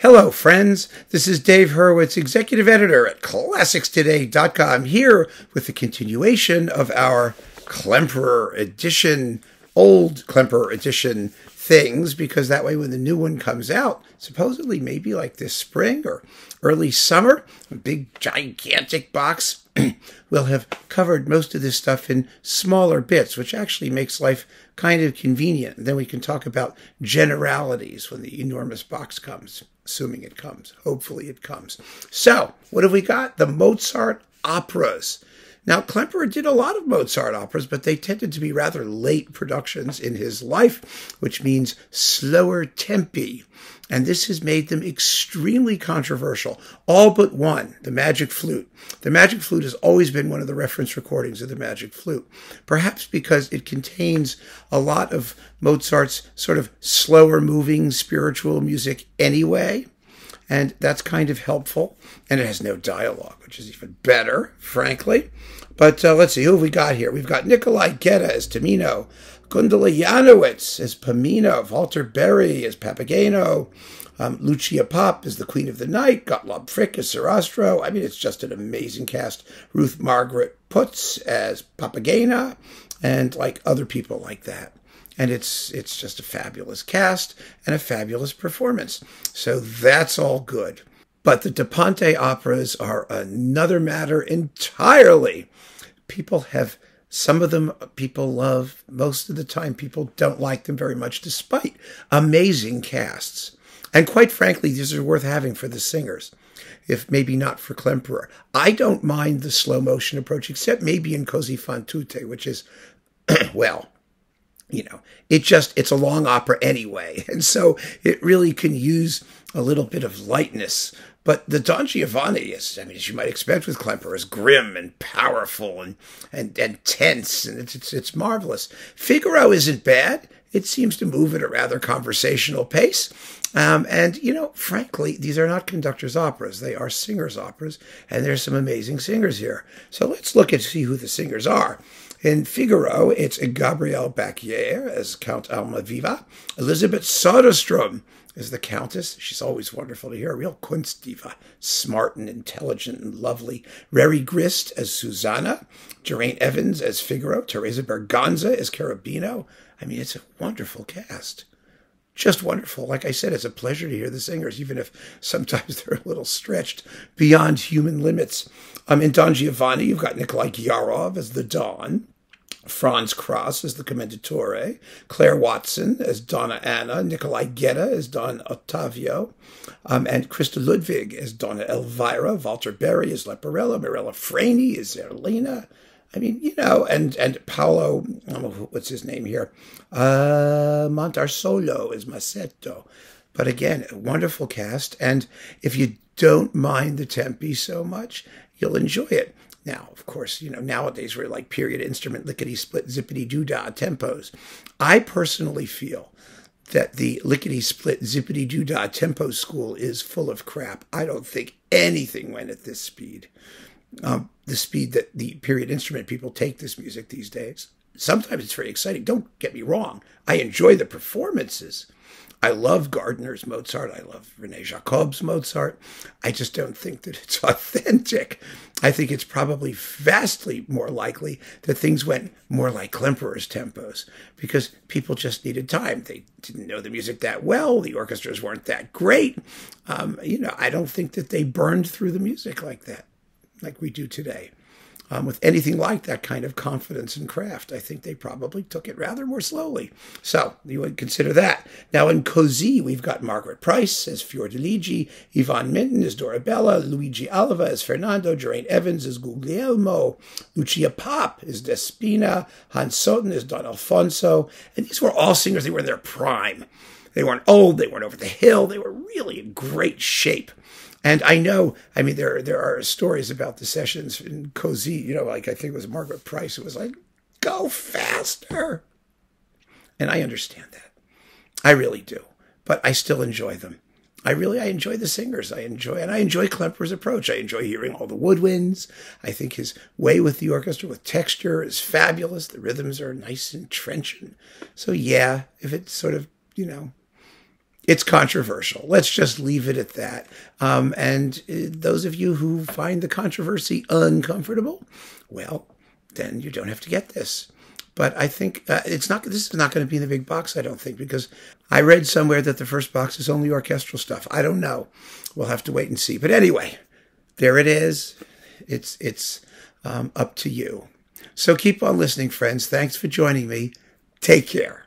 Hello, friends. This is Dave Hurwitz, executive editor at ClassicsToday.com, here with the continuation of our Klemperer edition, old Klemperer edition things, because that way when the new one comes out, supposedly maybe like this spring or early summer, a big gigantic box, we'll have covered most of this stuff in smaller bits, which actually makes life kind of convenient. And then we can talk about generalities when the enormous box comes, assuming it comes. Hopefully it comes. So, what have we got? The Mozart operas. Now, Klemperer did a lot of Mozart operas, but they tended to be rather late productions in his life, which means slower tempi. And this has made them extremely controversial. All but one, the Magic Flute. The Magic Flute has always been one of the reference recordings of the Magic Flute, perhaps because it contains a lot of Mozart's sort of slower moving spiritual music anyway. And that's kind of helpful. And it has no dialogue, which is even better, frankly. But let's see, who have we got here? We've got Nikolai Gedda as Tamino, Gundula Janowitz as Pamina, Walter Berry as Papageno, Lucia Pop as the Queen of the Night, Gottlob Frick as Sarastro. I mean, it's just an amazing cast. Ruth Margaret Putz as Papagena, and like other people like that. And it's just a fabulous cast and a fabulous performance. So that's all good. But the Da Ponte operas are another matter entirely. Some of them people love. Most of the time people don't like them very much, despite amazing casts. And quite frankly, these are worth having for the singers, if maybe not for Klemperer. I don't mind the slow motion approach, except maybe in Così tutte, which is, well, you know, it's a long opera anyway. And so it really can use a little bit of lightness. But the Don Giovanni is, I mean, as you might expect with Klemperer, is grim and powerful and tense, and it's marvelous. Figaro isn't bad. It seems to move at a rather conversational pace. And, you know, frankly, these are not conductors' operas. They are singers' operas, and there's some amazing singers here. So let's look and see who the singers are. In Figaro, it's Gabrielle Bacquier as Count Almaviva, Elizabeth Soderstrom as the Countess. She's always wonderful to hear, a real Kunstdiva, smart and intelligent and lovely. Reri Grist as Susanna, Geraint Evans as Figaro, Teresa Berganza as Cherubino. I mean, it's a wonderful cast. Just wonderful. Like I said, it's a pleasure to hear the singers, even if sometimes they're a little stretched beyond human limits. In Don Giovanni, you've got Nikolai Gyarov as the Don, Franz Krass as the Commendatore, Claire Watson as Donna Anna, Nikolai Gedda as Don Ottavio, and Christa Ludwig as Donna Elvira, Walter Berry as Leporella, Mirella Freni as Zerlina. I mean, you know, and Paolo, what's his name here? Montarsolo is Massetto. But again, a wonderful cast. And if you don't mind the tempi so much, you'll enjoy it. Now, of course, you know, nowadays we're like period instrument, lickety-split, zippity-doo-dah tempos. I personally feel that the lickety-split, zippity-doo-dah tempo school is full of crap. I don't think anything went at this speed. The speed that the period instrument people take this music these days. Sometimes it's very exciting. Don't get me wrong. I enjoy the performances. I love Gardner's Mozart. I love René Jacob's Mozart. I just don't think that it's authentic. I think it's probably vastly more likely that things went more like Klemperer's tempos because people just needed time. They didn't know the music that well. The orchestras weren't that great. You know, I don't think that they burned through the music like that, like we do today. With anything like that kind of confidence and craft, I think they probably took it rather more slowly. So you would consider that. Now in Così, we've got Margaret Price as Fiordiligi, Yvonne Minton as Dorabella, Luigi Alva as Fernando, Geraint Evans as Guglielmo, Lucia Pop as Despina, Hans Soten as Don Alfonso. And these were all singers. They were in their prime. They weren't old. They weren't over the hill. They were really in great shape. And I know, I mean, there are stories about the sessions in Così, you know, like I think it was Margaret Price. It was like, go faster. And I understand that. I really do. But I still enjoy them. I enjoy the singers. I enjoy Klemperer's approach. I enjoy hearing all the woodwinds. I think his way with the orchestra, with texture, is fabulous. The rhythms are nice and trenchant. So yeah, if it's sort of, you know, It's controversial. Let's just leave it at that. And those of you who find the controversy uncomfortable, well, then you don't have to get this. But I think this is not going to be in the big box, I don't think, because I read somewhere that the first box is only orchestral stuff. I don't know. We'll have to wait and see. But anyway, there it is. It's up to you. So keep on listening, friends. Thanks for joining me. Take care.